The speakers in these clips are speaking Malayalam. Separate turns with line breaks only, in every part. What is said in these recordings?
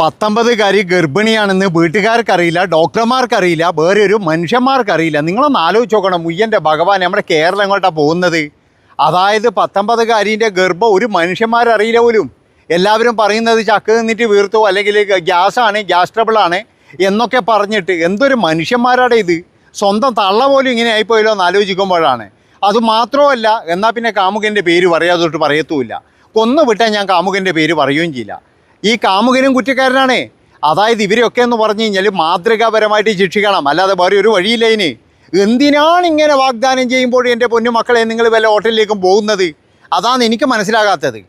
19കാരി ഗർഭിണിയാണെന്ന് വീട്ടുകാർക്കറിയില്ല, ഡോക്ടർമാർക്കറിയില്ല, വേറെ ഒരു മനുഷ്യന്മാർക്കറിയില്ല. നിങ്ങളൊന്ന് ആലോചിച്ച് നോക്കണം. മുയ്യൻ്റെ ഭഗവാൻ, നമ്മുടെ കേരളം എങ്ങോട്ടാണ് പോകുന്നത്? അതായത് 19കാരിൻ്റെ ഗർഭം ഒരു മനുഷ്യന്മാരറിയില്ല പോലും. എല്ലാവരും പറയുന്നത് ചക്ക് നിന്നിട്ട് വീർത്തു, അല്ലെങ്കിൽ ഗ്യാസാണ്, ഗ്യാസ് ട്രബിളാണ് എന്നൊക്കെ പറഞ്ഞിട്ട് എന്തൊരു മനുഷ്യന്മാരാണ് ഇത്. സ്വന്തം തള്ള പോലും ഇങ്ങനെ ആയിപ്പോയല്ലോ എന്ന് ആലോചിക്കുമ്പോഴാണ്. അതുമാത്രമല്ല, എന്നാൽ പിന്നെ കാമുകൻ്റെ പേര് പറയാതൊട്ട് പറയത്തുമില്ല. കൊന്നു വിട്ടാൽ ഞാൻ കാമുകൻ്റെ പേര് പറയുകയും ചെയ്യില്ല. ഈ കാമുകനും കുറ്റക്കാരനാണ്. അതായത് ഇവരെയൊക്കെ എന്ന് പറഞ്ഞു കഴിഞ്ഞാൽ മാതൃകാപരമായിട്ട് ശിക്ഷിക്കണം, അല്ലാതെ വേറെ ഒരു വഴിയില്ല ഇതിന്. എന്തിനാണ് ഇങ്ങനെ വാഗ്ദാനം ചെയ്യുമ്പോൾ എൻ്റെ പൊന്നു മക്കളെ നിങ്ങൾ വല്ല ഹോട്ടലിലേക്കും പോകുന്നത്? അതാണ് എനിക്ക് മനസ്സിലാകാത്തത്.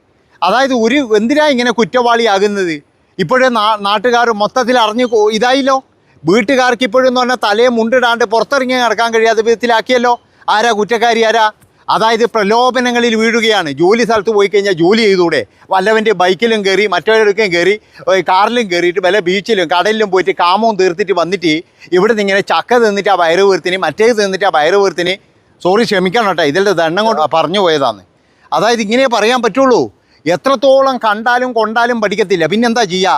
അതായത് എന്തിനാണ് ഇങ്ങനെ കുറ്റവാളിയാകുന്നത്? ഇപ്പോഴേ നാട്ടുകാർ മൊത്തത്തിൽ അറിഞ്ഞു ഇതായില്ലോ. വീട്ടുകാർക്ക് ഇപ്പോഴെന്ന് പറഞ്ഞാൽ തലയെ മുണ്ടിടാണ്ട് പുറത്തിറങ്ങി നടക്കാൻ കഴിയാത്ത വിധത്തിലാക്കിയല്ലോ. ആരാ കുറ്റക്കാരി? ആരാ? അതായത് പ്രലോഭനങ്ങളിൽ വീഴുകയാണ്. ജോലി സ്ഥലത്ത് പോയി കഴിഞ്ഞാൽ ജോലി ചെയ്തൂടെ? വല്ലവൻ്റെ ബൈക്കിലും കയറി, മറ്റവരുടെയും കയറി, കാറിലും കയറിയിട്ട് വല്ല ബീച്ചിലും കടലിലും പോയിട്ട് കാമവും തീർത്തിട്ട് വന്നിട്ട് ഇവിടെ നിന്ന് ഇങ്ങനെ ചക്ക തിന്നിട്ട് ആ വയറ് വീർത്തിന്, മറ്റേത് തിന്നിട്ട് ആ വയറ് വീർത്തിന്. സോറി, ക്ഷമിക്കണം കേട്ടോ, ഇതിൻ്റെ ദണ്ണം കൊണ്ട് പറഞ്ഞു പോയതാണ്. അതായത് ഇങ്ങനെ പറയാൻ പറ്റുള്ളൂ. എത്രത്തോളം കണ്ടാലും കൊണ്ടാലും പഠിക്കത്തില്ല. പിന്നെന്താ ചെയ്യുക?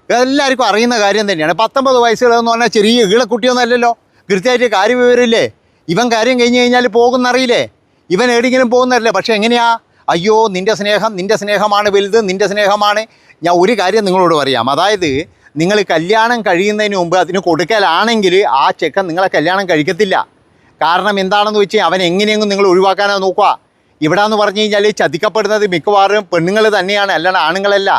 എല്ലാവർക്കും അറിയുന്ന കാര്യം തന്നെയാണ്. 19 വയസ്സുകളെന്ന് പറഞ്ഞാൽ ചെറിയ ഈളക്കുട്ടിയൊന്നും അല്ലല്ലോ. കൃത്യമായിട്ട് കാര്യവിവരമില്ലേ? ഇവൻ കാര്യം കഴിഞ്ഞ് കഴിഞ്ഞാൽ പോകുന്നറിയില്ലേ? ഇവൻ എവിടെയെങ്കിലും പോകുന്നതല്ലേ? പക്ഷേ എങ്ങനെയാ? അയ്യോ, നിൻ്റെ സ്നേഹമാണ് വലുത്, നിൻ്റെ സ്നേഹമാണ്. ഞാൻ ഒരു കാര്യം നിങ്ങളോട് പറയാം. അതായത് നിങ്ങൾ കല്യാണം കഴിയുന്നതിന് മുമ്പ് അതിന് കൊടുക്കലാണെങ്കിൽ ആ ചെക്കൻ നിങ്ങളെ കല്യാണം കഴിക്കത്തില്ല. കാരണം എന്താണെന്ന് വെച്ചാൽ അവൻ എങ്ങനെയെങ്കിലും നിങ്ങൾ ഒഴിവാക്കാനാണ് നോക്കുക. ഇവിടെ എന്ന് പറഞ്ഞു കഴിഞ്ഞാൽ ചതിക്കപ്പെടുന്നത് മിക്കവാറും പെണ്ണുങ്ങൾ തന്നെയാണ്, അല്ലാണ്ട് ആണുങ്ങളല്ല.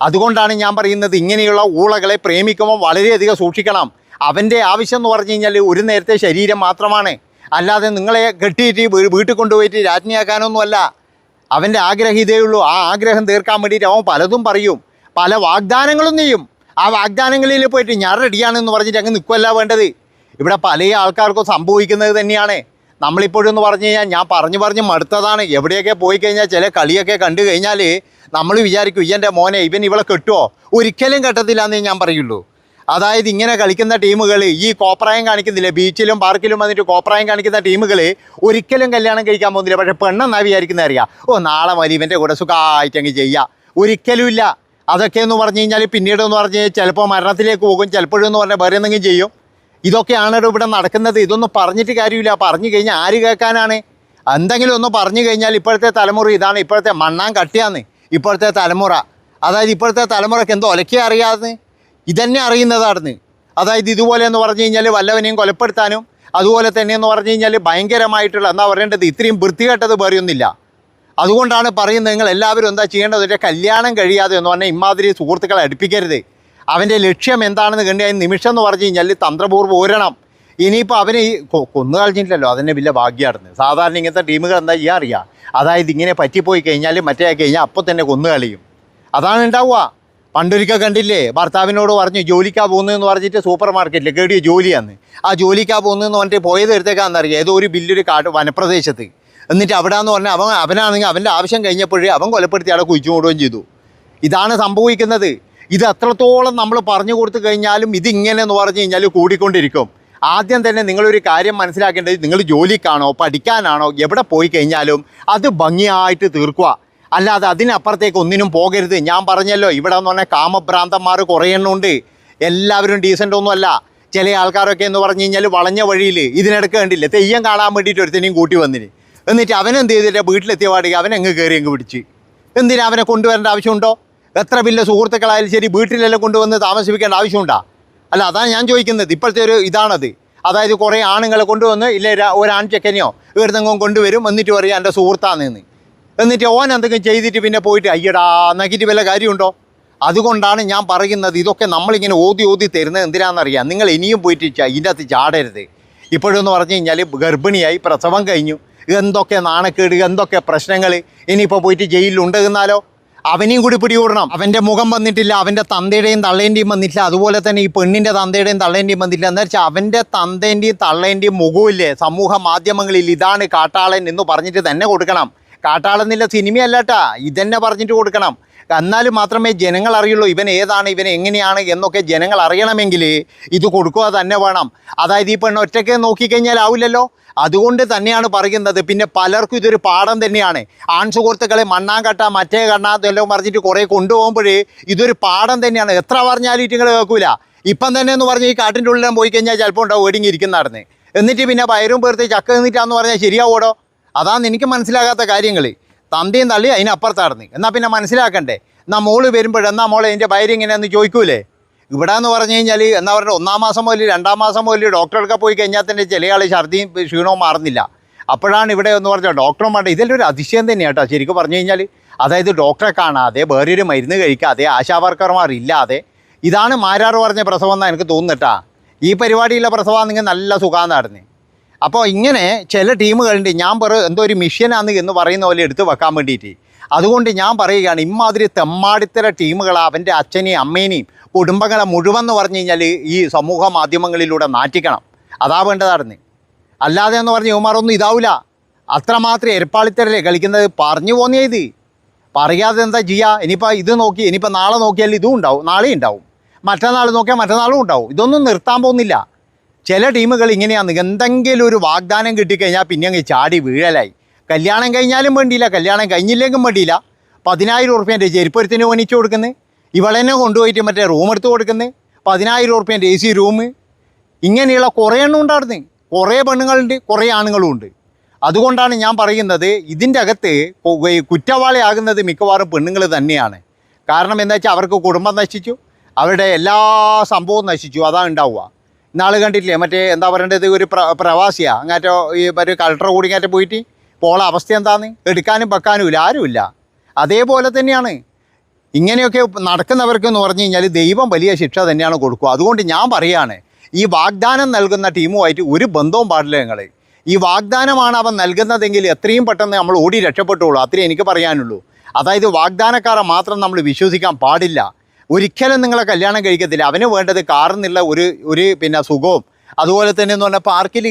അതുകൊണ്ടാണ് ഞാൻ പറയുന്നത്, ഇങ്ങനെയുള്ള ഊളകളെ പ്രേമിക്കുമ്പോൾ വളരെയധികം സൂക്ഷിക്കണം. അവൻ്റെ ആവശ്യം എന്ന് പറഞ്ഞു കഴിഞ്ഞാൽ ഒരു നേരത്തെ ശരീരം മാത്രമാണ്, അല്ലാതെ നിങ്ങളെ കെട്ടിയിട്ട് വീട്ടിൽ കൊണ്ടുപോയിട്ട് രാജ്ഞിയാക്കാനൊന്നുമല്ല. അവൻ്റെ ആഗ്രഹം ഇതേ ഉള്ളൂ. ആ ആഗ്രഹം തീർക്കാൻ വേണ്ടിയിട്ട് അവൻ പലതും പറയും, പല വാഗ്ദാനങ്ങളും ചെയ്യും. ആ വാഗ്ദാനങ്ങളിൽ പോയിട്ട് ഞാൻ റെഡിയാണെന്ന് പറഞ്ഞിട്ട് അങ്ങ് നിൽക്കുമല്ല വേണ്ടത്. ഇവിടെ പല ആൾക്കാർക്കും സംഭവിക്കുന്നത് തന്നെയാണ്. നമ്മളിപ്പോഴെന്ന് പറഞ്ഞു കഴിഞ്ഞാൽ ഞാൻ പറഞ്ഞ് മടുത്തതാണ്. എവിടെയൊക്കെ പോയി കഴിഞ്ഞാൽ ചില കളിയൊക്കെ കണ്ടു കഴിഞ്ഞാൽ നമ്മൾ വിചാരിക്കും, ഇവൻ്റെ മോനെ ഇവളെ കെട്ടുമോ? ഒരിക്കലും കെട്ടത്തില്ല എന്നേ ഞാൻ പറയുള്ളൂ. അതായത് ഇങ്ങനെ കളിക്കുന്ന ടീമുകൾ, ഈ കോപ്രായം കാണിക്കുന്നില്ല, ബീച്ചിലും പാർക്കിലും വന്നിട്ട് കോപ്രായം കാണിക്കുന്ന ടീമുകൾ ഒരിക്കലും കല്യാണം കഴിക്കാൻ പോകുന്നില്ല. പക്ഷേ പെണ്ണെന്നാ വിചാരിക്കുന്നത് അറിയാം, നാളെ മതി ഇവൻ്റെ കൂടെ സുഖമായിട്ടങ്ങ് ചെയ്യുക. ഒരിക്കലുമില്ല. അതൊക്കെ എന്ന് പറഞ്ഞു കഴിഞ്ഞാൽ പിന്നീടെന്ന് പറഞ്ഞു കഴിഞ്ഞാൽ ചിലപ്പോൾ മരണത്തിലേക്ക് പോകും, ചിലപ്പോഴെന്ന് പറഞ്ഞാൽ വേറെ എന്തെങ്കിലും ചെയ്യും. ഇതൊക്കെയാണ് ഇവിടെ നടക്കുന്നത്. ഇതൊന്നും പറഞ്ഞിട്ട് കാര്യമില്ല. പറഞ്ഞു കഴിഞ്ഞാൽ ആര് കേൾക്കാനാണ്? എന്തെങ്കിലും ഒന്ന് പറഞ്ഞു കഴിഞ്ഞാൽ ഇപ്പോഴത്തെ തലമുറ ഇതാണ്. ഇപ്പോഴത്തെ മണ്ണാൻ കട്ടിയാന്ന് ഇപ്പോഴത്തെ തലമുറ. അതായത് ഇപ്പോഴത്തെ തലമുറയ്ക്ക് എന്തോ ഒലക്കെ അറിയാതെ ഇതന്നെ അറിയുന്നതാണെന്ന്. അതായത് ഇതുപോലെ എന്ന് പറഞ്ഞു കഴിഞ്ഞാൽ വല്ലവനെയും കൊലപ്പെടുത്താനും, അതുപോലെ തന്നെ എന്ന് പറഞ്ഞു കഴിഞ്ഞാൽ ഭയങ്കരമായിട്ടുള്ള എന്താ പറയേണ്ടത്, ഇത്രയും വൃത്തികെട്ടത് വേറെയൊന്നുമില്ല. അതുകൊണ്ടാണ് പറയുന്നത്, നിങ്ങൾ എല്ലാവരും എന്താ ചെയ്യേണ്ടത്? ഒരു കല്യാണം കഴിയാതെ എന്ന് പറഞ്ഞാൽ ഇമാതിരി സുഹൃത്തുക്കളെ അടുപ്പിക്കരുത്. അവൻ്റെ ലക്ഷ്യം എന്താണെന്ന് കണ്ടാൽ നിമിഷം എന്ന് പറഞ്ഞു കഴിഞ്ഞാൽ തന്ത്രപൂർവ്വം ഓരണം. ഇനിയിപ്പോൾ അവനെ ഈ കൊന്നു കളഞ്ഞിട്ടില്ലല്ലോ, അതിനെ വലിയ ഭാഗ്യമായിരുന്നു. സാധാരണ ഇങ്ങനത്തെ ടീമുകൾ എന്താ ചെയ്യാൻ അറിയാം. അതായത് ഇങ്ങനെ പറ്റിപ്പോയി കഴിഞ്ഞാൽ മറ്റേ കഴിഞ്ഞാൽ അപ്പോൾ തന്നെ കൊന്നു കളയും. അതാണ് ഉണ്ടാവുക. പണ്ടൊരിക്കൽ കണ്ടില്ലേ, ഭർത്താവിനോട് പറഞ്ഞു ജോലിക്കാ പോകുന്നതെന്ന് പറഞ്ഞിട്ട് സൂപ്പർ മാർക്കറ്റിൽ കേടിയ ജോലിയാന്ന്. ആ ജോലിക്കാ പോകുന്നതെന്ന് പറഞ്ഞിട്ട് പോയത് എടുത്തേക്കാണെന്നറിയാം, ഏതോ ഒരു വലിയൊരു വനപ്രദേശത്ത്. എന്നിട്ട് അവിടെ എന്ന് പറഞ്ഞാൽ അവനാണെങ്കിൽ അവൻ്റെ ആവശ്യം കഴിഞ്ഞപ്പോഴേ അവൻ കൊലപ്പെടുത്തി അവിടെ കുഴിച്ചു മൂടുകയും ചെയ്തു. ഇതാണ് സംഭവിക്കുന്നത്. ഇത് എത്രത്തോളം നമ്മൾ പറഞ്ഞു കൊടുത്തു കഴിഞ്ഞാലും ഇതിങ്ങനെ എന്ന് പറഞ്ഞു കഴിഞ്ഞാൽ കൂടിക്കൊണ്ടിരിക്കും. ആദ്യം തന്നെ നിങ്ങളൊരു കാര്യം മനസ്സിലാക്കേണ്ടത്, നിങ്ങൾ ജോലിക്കാണോ പഠിക്കാനാണോ എവിടെ പോയി കഴിഞ്ഞാലും അത് ഭംഗിയായിട്ട് തീർക്കുക, അല്ലാതെ അതിനപ്പുറത്തേക്ക് ഒന്നിനും പോകരുത്. ഞാൻ പറഞ്ഞല്ലോ, ഇവിടെ എന്ന് പറഞ്ഞാൽ കാമഭ്രാന്തന്മാർ കുറേ എണ്ണമുണ്ട്. എല്ലാവരും ഡീസൻ്റ് ഒന്നുമല്ല. ചില ആൾക്കാരൊക്കെ എന്ന് പറഞ്ഞു കഴിഞ്ഞാൽ വളഞ്ഞ വഴിയിൽ ഇതിനിടയ്ക്ക് കണ്ടില്ലേ, തെയ്യം കാണാൻ വേണ്ടിയിട്ട് ഒരുത്തനെയും കൂട്ടി വന്നിന്. എന്നിട്ട് അവനെന്ത് ചെയ്തിട്ട് വീട്ടിലെത്തിയ പാടുക അവനെങ്ങ് കയറി അങ്ങ് പിടിച്ച്. എന്തിനാ അവനെ കൊണ്ടുവരേണ്ട ആവശ്യമുണ്ടോ? എത്ര വലിയ സുഹൃത്തുക്കളായാലും ശരി വീട്ടിലെല്ലാം കൊണ്ടുവന്ന് താമസിപ്പിക്കേണ്ട ആവശ്യമുണ്ടോ? അല്ല, അതാണ് ഞാൻ ചോദിക്കുന്നത്. ഇപ്പോഴത്തെ ഒരു ഇതാണത്. അതായത് കുറേ ആണുങ്ങളെ കൊണ്ടുവന്ന് ഇല്ലേ ഒരാൺ ചെക്കനെയോ ഇവിടുന്നെങ്കിലും കൊണ്ടുവരും, എന്നിട്ട് പറയാം എൻ്റെ സുഹൃത്താണെന്ന്. എന്നിട്ട് ഓൻ എന്തെങ്കിലും ചെയ്തിട്ട് പിന്നെ പോയിട്ട് അയ്യടാ എന്നാക്കിയിട്ട് വല്ല കാര്യമുണ്ടോ? അതുകൊണ്ടാണ് ഞാൻ പറയുന്നത്, ഇതൊക്കെ നമ്മളിങ്ങനെ ഓതി തരുന്നത് എന്തിനാണെന്നറിയാം. നിങ്ങൾ ഇനിയും പോയിട്ട് ഇതിൻ്റെ അകത്ത് ചാടരുത്. ഇപ്പോഴെന്ന് പറഞ്ഞു കഴിഞ്ഞാൽ ഗർഭിണിയായി, പ്രസവം കഴിഞ്ഞു, എന്തൊക്കെ നാണക്കേട്, എന്തൊക്കെ പ്രശ്നങ്ങൾ. ഇനിയിപ്പോൾ പോയിട്ട് ജയിലിലുണ്ടെന്നാലോ അവനെയും കൂടി പിടികൂടണം. അവൻ്റെ മുഖം വന്നിട്ടില്ല, അവൻ്റെ തന്തയുടെയും തള്ളേൻ്റെയും വന്നിട്ടില്ല. അതുപോലെ തന്നെ ഈ പെണ്ണിൻ്റെ തന്തയുടെയും തള്ളേൻ്റെയും വന്നിട്ടില്ല. എന്താ വെച്ചാൽ അവൻ്റെ തന്തേൻ്റെയും തള്ളേൻ്റെയും മുഖമില്ലേ സമൂഹ മാധ്യമങ്ങളിൽ, ഇതാണ് കാട്ടാളൻ എന്ന് പറഞ്ഞിട്ട് തന്നെ കൊടുക്കണം. കാട്ടാളെന്നില്ല സിനിമയല്ലാട്ടാ, ഇതന്നെ പറഞ്ഞിട്ട് കൊടുക്കണം. എന്നാലും മാത്രമേ ജനങ്ങൾ അറിയുള്ളൂ ഇവൻ ഏതാണ്, ഇവൻ എങ്ങനെയാണ് എന്നൊക്കെ ജനങ്ങൾ അറിയണമെങ്കിൽ ഇത് കൊടുക്കുക തന്നെ വേണം. അതായത് ഈ പെണ്ണ് ഒറ്റയ്ക്ക് നോക്കിക്കഴിഞ്ഞാൽ ആവില്ലല്ലോ. അതുകൊണ്ട് തന്നെയാണ് പറയുന്നത്. പിന്നെ പലർക്കും ഇതൊരു പാഠം തന്നെയാണ്. സുഹൃത്തുക്കളെ മണ്ണാങ്കട്ട മറ്റേ കണ്ണ എല്ലാം പറഞ്ഞിട്ട് കുറേ കൊണ്ടുപോകുമ്പോൾ ഇതൊരു പാഠം തന്നെയാണ്. എത്ര പറഞ്ഞാലും ഇറ്റുങ്ങൾ കേൾക്കൂല. ഇപ്പം തന്നെ എന്ന് പറഞ്ഞാൽ ഈ കാട്ടിൻ്റെ ഉള്ളിലും പോയി കഴിഞ്ഞാൽ ചിലപ്പോൾ ഉണ്ടാവും ഒടുങ്ങിയിരിക്കുന്നതായിരുന്നു. എന്നിട്ട് പിന്നെ പയറും പേർത്ത് ചക്ക നിന്നിട്ടാന്ന് പറഞ്ഞാൽ ശരിയാവോടോ? അതാണ് എനിക്ക് മനസ്സിലാകാത്ത കാര്യങ്ങൾ. തന്തയും തള്ളി അതിനപ്പുറത്തായിരുന്നു. എന്നാൽ പിന്നെ മനസ്സിലാക്കണ്ടേ? എന്നാൽ മോള് വരുമ്പോഴെന്നാ മോളെ എൻ്റെ വയറ് ഇങ്ങനെയെന്ന് ചോദിക്കൂലേ? ഇവിടെ എന്ന് പറഞ്ഞു കഴിഞ്ഞാൽ എന്നാ പറഞ്ഞാൽ 1-ാം മാസം മുതൽ 2-ാം മാസം മുതൽ ഡോക്ടറൊക്കെ പോയി കഴിഞ്ഞാൽ തന്നെ ചില ആൾ ഛർദിയും ക്ഷീണവും മാറുന്നില്ല. അപ്പോഴാണ് ഇവിടെ എന്ന് പറഞ്ഞാൽ ഡോക്ടർമാരുടെ ഇതെല്ലാം ഒരു അതിശയം തന്നെയാണ് കേട്ടോ ശരിക്കും പറഞ്ഞു കഴിഞ്ഞാൽ. അതായത് ഡോക്ടറെ കാണാതെ വേറൊരു മരുന്ന് കഴിക്കാതെ ആശാവർക്കർമാർ ഇല്ലാതെ ഇതാണ് മാരാറ് പറഞ്ഞ പ്രസവം എന്നാണ് എനിക്ക് തോന്നുന്നിട്ടാ. ഈ പരിപാടിയിലെ പ്രസവം നിങ്ങൾ നല്ല സുഖാന്നായിരുന്നു. അപ്പോൾ ഇങ്ങനെ ചില ടീമുകളുണ്ട്. ഞാൻ എന്തോ ഒരു മിഷനാണ് എന്ന് പറയുന്ന പോലെ എടുത്ത് വെക്കാൻ വേണ്ടിയിട്ട്. അതുകൊണ്ട് ഞാൻ പറയുകയാണ് ഇമ്മാതിരി തെമ്മാടിത്തര ടീമുകൾ അവൻ്റെ അച്ഛനെയും അമ്മേനെയും കുടുംബങ്ങളെ മുഴുവൻ എന്ന് പറഞ്ഞു കഴിഞ്ഞാൽ ഈ സമൂഹ മാധ്യമങ്ങളിലൂടെ നാറ്റിക്കണം. അതാ വേണ്ടതായിരുന്നു. അല്ലാതെ എന്ന് പറഞ്ഞ് ഇവന്മാരൊന്നും ഇതാവില്ല. അത്രമാത്രം എരപ്പാളിത്തരല്ലേ കളിക്കുന്നത്. പറഞ്ഞു പോന്നേ ഇത് പറയാതെ എന്താ ചെയ്യുക? ഇനിയിപ്പോൾ ഇത് നോക്കി ഇനിയിപ്പോൾ നാളെ നോക്കിയാൽ ഇതും ഉണ്ടാവും, നാളെയും ഉണ്ടാവും, മറ്റന്നാൾ നോക്കിയാൽ മറ്റന്നാളും ഉണ്ടാവും. ഇതൊന്നും നിർത്താൻ പോകുന്നില്ല. ചില ടീമുകൾ ഇങ്ങനെയാണ്. എന്തെങ്കിലും ഒരു വാഗ്ദാനം കിട്ടിക്കഴിഞ്ഞാൽ പിന്നെ അങ്ങ് ചാടി വീഴലായി. കല്യാണം കഴിഞ്ഞാലും വേണ്ടിയില്ല, കല്യാണം കഴിഞ്ഞില്ലെങ്കിലും വേണ്ടിയില്ല. 10,000 ഉറുപ്പ്യൻ്റെ ചെരുപ്പുരത്തിന് മേടിച്ചു കൊടുക്കുന്നത്, ഇവളെന്നെ കൊണ്ടുപോയിട്ട് മറ്റേ റൂം എടുത്ത് കൊടുക്കുന്നത്, 10,000 ഉറുപ്പ്യൻ്റെ AC റൂം. ഇങ്ങനെയുള്ള കുറേ എണ്ണം ഉണ്ടായിരുന്നു. കുറേ പെണ്ണുങ്ങളുണ്ട്, കുറേ ആണുങ്ങളും ഉണ്ട്. അതുകൊണ്ടാണ് ഞാൻ പറയുന്നത് ഇതിൻ്റെ അകത്ത് കുറ്റവാളിയാകുന്നത് മിക്കവാറും പെണ്ണുങ്ങൾ തന്നെയാണ്. കാരണം എന്താ വെച്ചാൽ അവർക്ക് കുടുംബം നശിച്ചു, അവരുടെ എല്ലാ സംഭവവും നശിച്ചു. അതാണ് ഉണ്ടാവുക. ഇന്നാൾ കണ്ടിട്ടില്ലേ മറ്റേ എന്താ പറയേണ്ടത്, ഒരു പ്രവാസിയാണ് അങ്ങാറ്റോ ഈ ഒരു കളക്ടർ കൂടി ഇങ്ങാറ്റോ പോയിട്ട് പോള അവസ്ഥ എന്താന്ന് എടുക്കാനും വെക്കാനും ഇല്ല, ആരുമില്ല. അതേപോലെ തന്നെയാണ് ഇങ്ങനെയൊക്കെ നടക്കുന്നവർക്ക് എന്ന് പറഞ്ഞു കഴിഞ്ഞാൽ ദൈവം വലിയ ശിക്ഷ തന്നെയാണ് കൊടുക്കുക. അതുകൊണ്ട് ഞാൻ പറയുകയാണ് ഈ വാഗ്ദാനം നൽകുന്ന ടീമുമായിട്ട് ഒരു ബന്ധവും പാടില്ല നിങ്ങൾ. ഈ വാഗ്ദാനമാണ് അവൻ നൽകുന്നതെങ്കിൽ എത്രയും പെട്ടെന്ന് നമ്മൾ ഓടി രക്ഷപ്പെട്ടുള്ളൂ. അത്രേ എനിക്ക് പറയാനുള്ളൂ. അതായത് വാഗ്ദാനക്കാരെ മാത്രം നമ്മൾ വിശ്വസിക്കാൻ പാടില്ല. ഒരിക്കലും നിങ്ങളെ കല്യാണം കഴിക്കത്തില്ല. അവന് വേണ്ടത് കാർന്നുള്ള ഒരു പിന്നെ സുഖവും അതുപോലെ തന്നെ എന്ന് പറഞ്ഞാൽ പാർക്കിൽ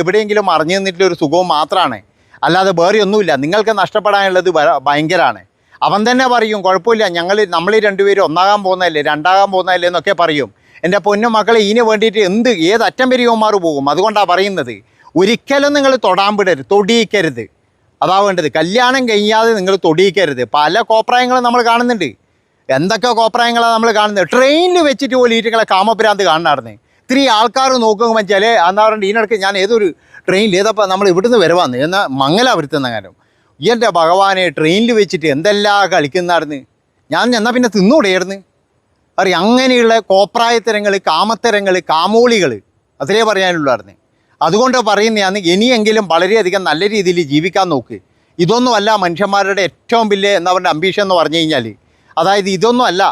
എവിടെയെങ്കിലും അറിഞ്ഞു നിന്നിട്ടുള്ള ഒരു സുഖവും മാത്രമാണ്. അല്ലാതെ വേറെ ഒന്നുമില്ല. നിങ്ങൾക്ക് നഷ്ടപ്പെടാനുള്ളത് ഭയങ്കരമാണ്. അവൻ തന്നെ പറയും കുഴപ്പമില്ല, നമ്മൾ രണ്ടുപേരും ഒന്നാകാൻ പോകുന്നതല്ലേ, രണ്ടാകാൻ പോകുന്നതല്ലേ എന്നൊക്കെ പറയും. എൻ്റെ പൊന്നു മക്കളെ ഇതിന് വേണ്ടിയിട്ട് ഏതറ്റം വരെ യോന്മാർ പോകും. അതുകൊണ്ടാണ് പറയുന്നത് ഒരിക്കലും നിങ്ങൾ തൊടാൻ വിടരുത്, തൊടിയിക്കരുത്. അതാ വേണ്ടത്. കല്യാണം കഴിയാതെ നിങ്ങൾ തൊടിയിക്കരുത്. പല കോപ്രായങ്ങളും നമ്മൾ കാണുന്നുണ്ട്. എന്തൊക്കെ കോപ്രായങ്ങളാണ് നമ്മൾ കാണുന്നത്. ട്രെയിനിൽ വെച്ചിട്ട് പോലും ഈറ്റുകളെ കാമഭ്രാന്ത് കാണാറുണ്ട്. ഇത്തിരി ആൾക്കാർ നോക്കുമ്പോൾ വെച്ചാൽ എന്താ പറയുക, ഇതിനിടയ്ക്ക് ഞാൻ ഏതൊരു ട്രെയിനിൽ ഏതപ്പോൾ നമ്മൾ ഇവിടുന്ന് വരുവാന്ന് എന്നാൽ മംഗലാപുരത്തുന്ന കാര്യം എൻ്റെ ഭഗവാനെ ട്രെയിനിൽ വെച്ചിട്ട് എന്തെല്ലാം കളിക്കുന്നായിരുന്നു. ഞാൻ എന്നാൽ പിന്നെ തിന്നൂടെയായിരുന്നു അറിയാം. അങ്ങനെയുള്ള കോപ്രായത്തരങ്ങൾ, കാമത്തരങ്ങൾ, കാമോളികൾ അത്രേ പറയാനുള്ളായിരുന്നു. അതുകൊണ്ട് പറയുന്നതാണ് ഇനിയെങ്കിലും വളരെയധികം നല്ല രീതിയിൽ ജീവിക്കാൻ നോക്ക്. ഇതൊന്നുമല്ല മനുഷ്യന്മാരുടെ ഏറ്റവും വലിയ എന്താ പറയുക അംബീഷൻ എന്ന് പറഞ്ഞു കഴിഞ്ഞാൽ. അതായത് ഇതൊന്നും അല്ല,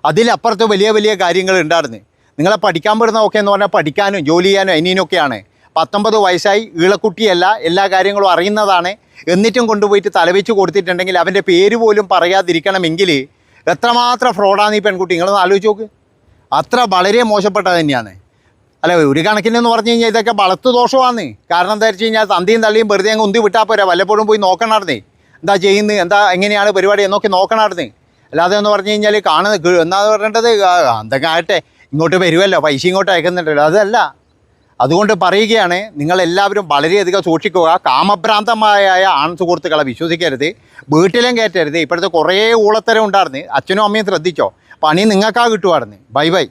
അതിലപ്പുറത്ത് വലിയ വലിയ കാര്യങ്ങൾ ഉണ്ടായിരുന്നു. നിങ്ങളെ പഠിക്കാൻ പെടുന്നതൊക്കെ എന്ന് പറഞ്ഞാൽ പഠിക്കാനും ജോലി ചെയ്യാനും അതിനൊക്കെയാണ്. 19 വയസ്സായി ഈളക്കുട്ടിയല്ല, എല്ലാ കാര്യങ്ങളും അറിയുന്നതാണ്. എന്നിട്ടും കൊണ്ടുപോയിട്ട് തലവെച്ച് കൊടുത്തിട്ടുണ്ടെങ്കിൽ അവൻ്റെ പേര് പോലും പറയാതിരിക്കണമെങ്കിൽ എത്രമാത്രം ഫ്രോഡാണ് ഈ പെൺകുട്ടി. നിങ്ങളൊന്ന് ആലോചിച്ച് നോക്ക്. അത്ര വളരെ മോശപ്പെട്ടത് തന്നെയാണ്. അല്ല ഒരു കണക്കിനെന്ന് പറഞ്ഞു കഴിഞ്ഞാൽ ഇതൊക്കെ വളർത്തു ദോഷമാണ്. കാരണം എന്താ വെച്ച് കഴിഞ്ഞാൽ തന്തിയും തള്ളിയും വെറുതെ അങ്ങ് ഉന്തി വിട്ടാൽ പോരാ. വല്ലപ്പോഴും പോയി നോക്കണമായിരുന്നേ എന്താ ചെയ്യുന്നത്, എന്താ എങ്ങനെയാണ് പരിപാടി എന്നൊക്കെ നോക്കണമായിരുന്നേ. അല്ലാതെ എന്ന് പറഞ്ഞു കഴിഞ്ഞാൽ എന്താ പറയേണ്ടത്, എന്തൊക്കെ ആകട്ടെ ഇങ്ങോട്ട് വരുമല്ലോ, പൈസ ഇങ്ങോട്ട് അയക്കുന്നുണ്ടല്ലോ, അതല്ല. അതുകൊണ്ട് പറയുകയാണ് നിങ്ങളെല്ലാവരും വളരെയധികം സൂക്ഷിക്കുക. കാമഭ്രാന്തമായ സുഹൃത്തുക്കളെ വിശ്വസിക്കരുത്, വീട്ടിലും കയറ്റരുത്. ഇപ്പോഴത്തെ കുറേ ഊളത്തരം ഉണ്ടായിരുന്നു. അച്ഛനും അമ്മയും ശ്രദ്ധിച്ചോ, പണി നിങ്ങൾക്കാ കിട്ടുമായിരുന്നു. Bye bye.